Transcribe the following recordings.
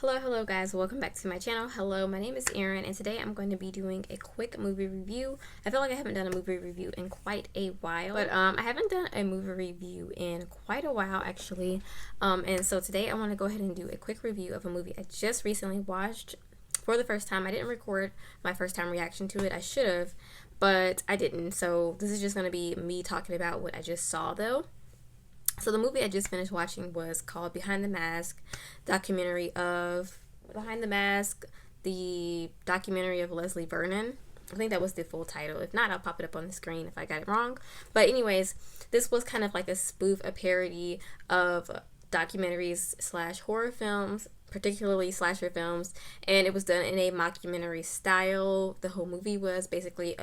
Hello guys, welcome back to my channel. Hello, my name is Erin and today I'm going to be doing a quick movie review. I feel like I haven't done a movie review in quite a while, but I haven't done a movie review in quite a while actually. And so today I want to go ahead and do a quick review of a movie I just recently watched for the first time. I didn't record my first time reaction to it. I should have, but I didn't. So this is just going to be me talking about what I just saw though. So the movie I just finished watching was called Behind the Mask, the documentary of Leslie Vernon. I think that was the full title. If not, I'll pop it up on the screen if I got it wrong. But anyways, this was kind of like a spoof, a parody of documentaries slash horror films, particularly slasher films, and it was done in a mockumentary style. The whole movie was basically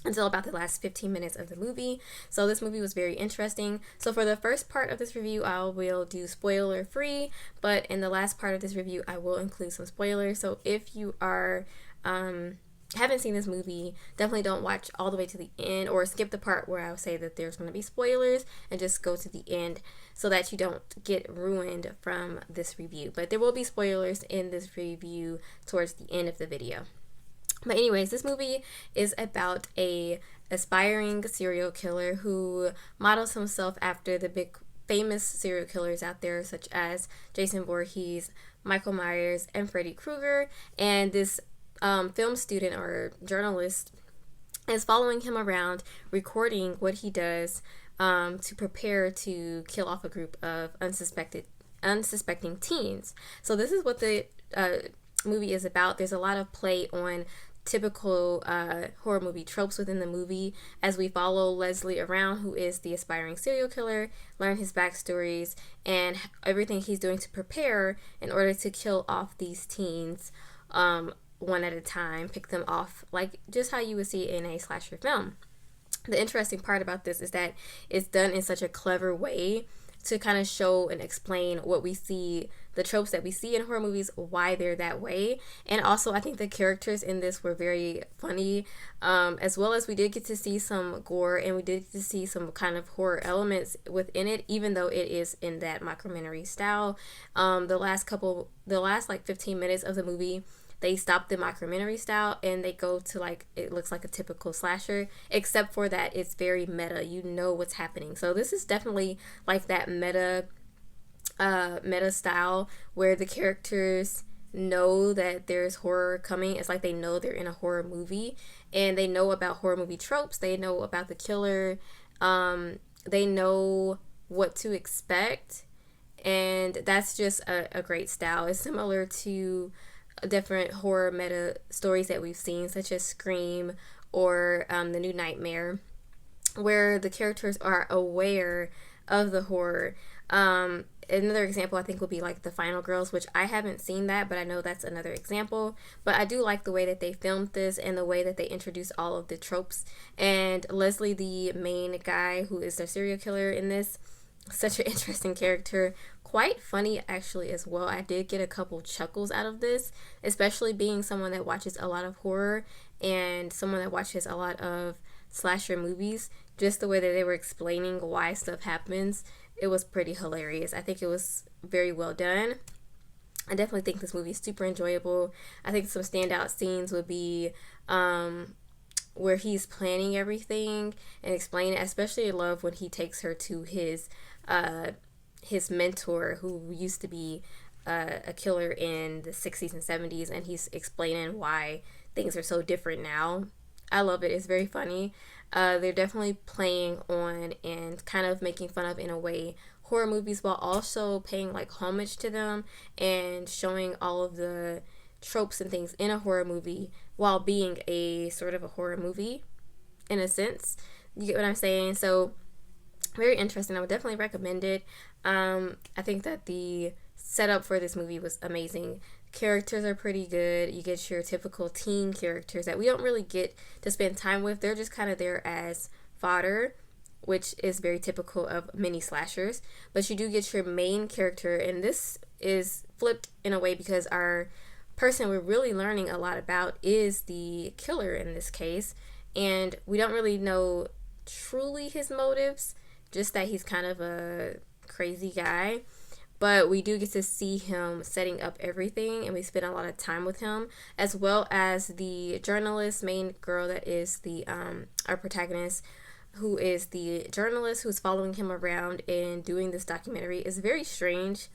until about the last 15 minutes of the movie. So this movie was very interesting. So for the first part of this review, I will do spoiler free, but in the last part of this review, I will include some spoilers. So if you are haven't seen this movie, definitely don't watch all the way to the end or skip the part where I'll say that there's going to be spoilers and just go to the end so that you don't get ruined from this review. But there will be spoilers in this review towards the end of the video. But anyways, this movie is about a aspiring serial killer who models himself after the big famous serial killers out there, such as Jason Voorhees, Michael Myers, and Freddy Krueger. And this film student or journalist is following him around, recording what he does to prepare to kill off a group of unsuspecting teens. So this is what the movie is about. There's a lot of play on typical horror movie tropes within the movie as we follow Leslie around, who is the aspiring serial killer, learn his backstories and everything he's doing to prepare in order to kill off these teens one at a time, pick them off like just how you would see in a slasher film. The interesting part about this is that it's done in such a clever way to kind of show and explain what we see, the tropes that we see in horror movies, why they're that way. And also, I think the characters in this were very funny, as well as we did get to see some gore and we did get to see some kind of horror elements within it, even though it is in that mockumentary style. The last like 15 minutes of the movie, they stop the mockumentary style and they go to like, it looks like a typical slasher, except for that it's very meta. You know what's happening. So this is definitely like that meta style where the characters know that there's horror coming. It's like they know they're in a horror movie and they know about horror movie tropes. They know about the killer. They know what to expect. And that's just a great style. It's similar to different horror meta stories that we've seen, such as Scream or The New Nightmare, where the characters are aware of the horror. Another example I think would be like The Final Girls, which I haven't seen that, but I know that's another example. But I do like the way that they filmed this and the way that they introduced all of the tropes. And Leslie, the main guy who is the serial killer in this, such an interesting character, quite funny actually as well. I did get a couple chuckles out of this, especially being someone that watches a lot of horror and someone that watches a lot of slasher movies. Just the way that they were explaining why stuff happens, it was pretty hilarious. I think it was very well done. I definitely think this movie is super enjoyable. I think some standout scenes would be where he's planning everything and explaining it. Especially I love when he takes her to his mentor, who used to be a killer in the 60s and 70s, and he's explaining why things are so different now. I love it. It's very funny. They're definitely playing on and kind of making fun of, in a way, horror movies while also paying like homage to them and showing all of the tropes and things in a horror movie while being a sort of a horror movie in a sense. You get what I'm saying? So very interesting. I would definitely recommend it. I think that the setup for this movie was amazing. Characters are pretty good. You get your typical teen characters that we don't really get to spend time with. They're just kind of there as fodder, which is very typical of many slashers. But you do get your main character, and this is flipped in a way because our person we're really learning a lot about is the killer in this case, and we don't really know truly his motives, just that he's kind of a crazy guy. but we do get to see him setting up everything, and we spend a lot of time with him, as well as the journalist main girl that is the our protagonist, who is the journalist who's following him around and doing this documentary. Is very strange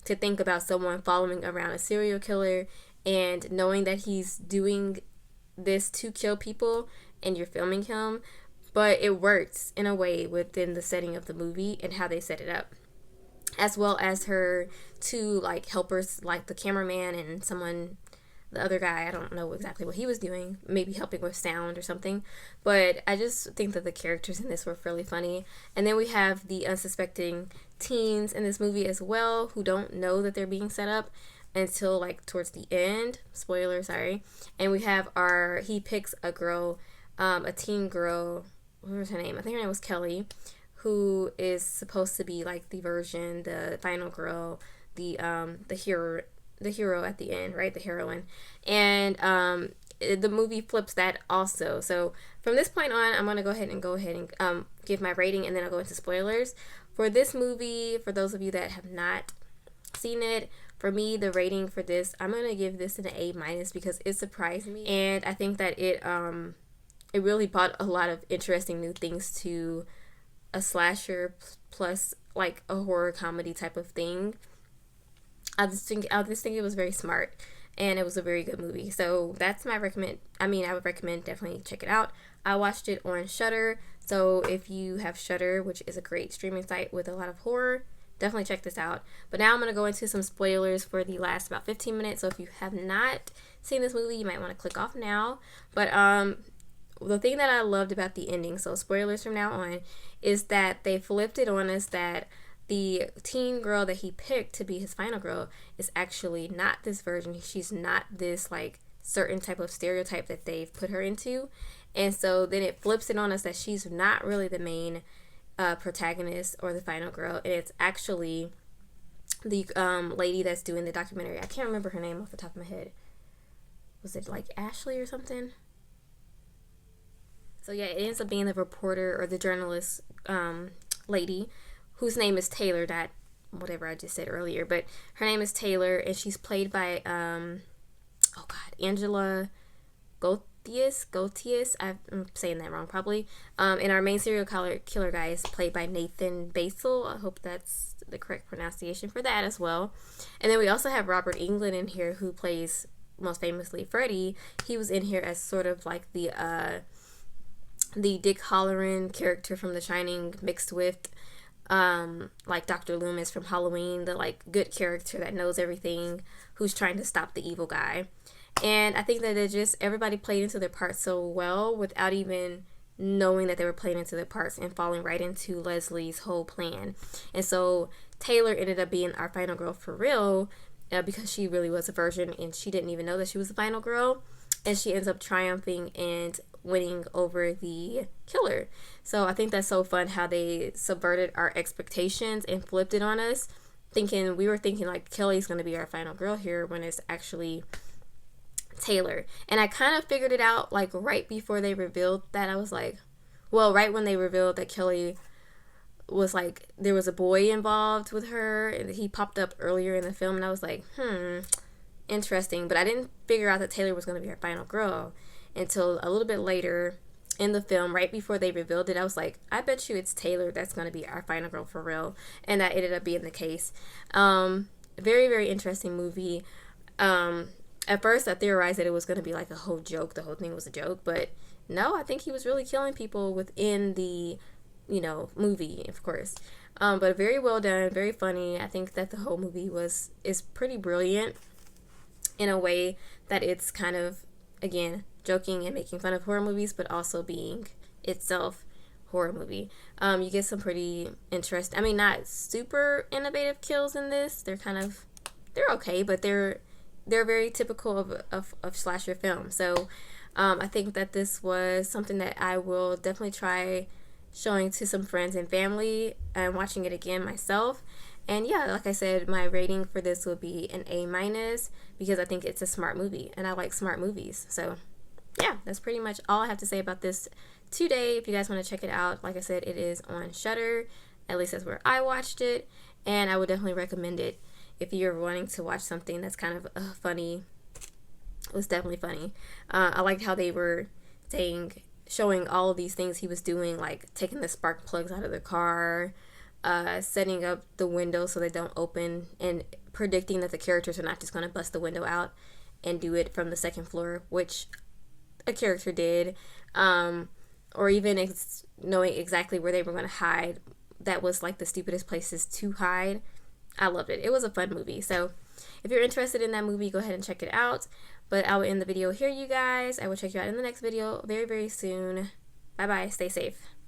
to think about someone following around a serial killer and knowing that he's doing this to kill people and you're filming him, but it works in a way within the setting of the movie and how they set it up, as well as her two like helpers, like the cameraman and someone, the other guy, I don't know exactly what he was doing, maybe helping with sound or something, but I just think that the characters in this were really funny. And then we have the unsuspecting teens in this movie as well, who don't know that they're being set up until like towards the end. Spoiler, sorry. And we have he picks a girl, a teen girl, what was her name? I think her name was Kelly, who is supposed to be like the final girl, the hero at the end, right? The heroine. And the movie flips that also. So from this point on, I'm going to go ahead and give my rating, and then I'll go into spoilers. For this movie, for those of you that have not seen it, for me, the rating for this, I'm going to give this an A- because it surprised me. And I think that it really brought a lot of interesting new things to a slasher plus like a horror comedy type of thing. I just think it was very smart, and it was a very good movie. So that's my recommend. I would recommend definitely check it out. I watched it on Shudder. So if you have Shudder, which is a great streaming site with a lot of horror, definitely check this out. But now I'm going to go into some spoilers for the last about 15 minutes. So if you have not seen this movie, you might want to click off now. But the thing that I loved about the ending, so spoilers from now on, is that they flipped it on us that the teen girl that he picked to be his final girl is actually not this version. She's not this like certain type of stereotype that they've put her into. And so then it flips it on us that she's not really the main protagonist or the final girl, and it's actually the lady that's doing the documentary. I can't remember her name off the top of my head. Was it like Ashley or something? So yeah, it ends up being the reporter or the journalist lady, whose name is Taylor, that whatever I just said earlier, but her name is Taylor, and she's played by Angela Gotius. I'm saying that wrong probably. And our main serial killer guy is played by Nathan Basil. I hope that's the correct pronunciation for that as well. And then we also have Robert Englund in here, who plays most famously Freddy. He was in here as sort of like the Dick Halloran character from The Shining mixed with like Dr. Loomis from Halloween, the like good character that knows everything, who's trying to stop the evil guy. And I think that everybody played into their parts so well without even knowing that they were playing into their parts and falling right into Leslie's whole plan. And so Taylor ended up being our final girl for real, because she really was a virgin and she didn't even know that she was the final girl. And she ends up triumphing and winning over the killer. So I think that's so fun how they subverted our expectations and flipped it on us, we were thinking like Kelly's going to be our final girl here, when it's actually Taylor. And I kind of figured it out like right before they revealed that. I was like, well, right when they revealed that Kelly was like, there was a boy involved with her, and he popped up earlier in the film, and I was like, interesting. But I didn't figure out that Taylor was going to be her final girl until a little bit later in the film, right before they revealed it. I was like, I bet you it's Taylor that's going to be our final girl for real. And that ended up being the case. Very, very interesting movie. At first I theorized that it was going to be like a whole joke. The whole thing was a joke. But no, I think he was really killing people within the, movie, of course. But very well done, very funny. I think that the whole movie is pretty brilliant in a way that it's kind of, again, joking and making fun of horror movies, but also being itself horror movie. You get some pretty interesting, not super innovative kills in this. They're okay, but they're very typical of slasher film. So I think that this was something that I will definitely try showing to some friends and family and watching it again myself. And yeah, like I said, my rating for this will be an A- because I think it's a smart movie and I like smart movies. So yeah, that's pretty much all I have to say about this today. If you guys want to check it out, like I said, it is on Shudder. At least that's where I watched it. and I would definitely recommend it if you're wanting to watch something that's kind of funny. It was definitely funny. I liked how they were showing all of these things he was doing, like taking the spark plugs out of the car, setting up the windows so they don't open, and predicting that the characters are not just going to bust the window out and do it from the second floor, which a character did, or even knowing exactly where they were going to hide. That was like the stupidest places to hide. I loved it. It was a fun movie. So if you're interested in that movie, go ahead and check it out. But I will end the video here, you guys. I will check you out in the next video very, very soon. Bye bye. Stay safe.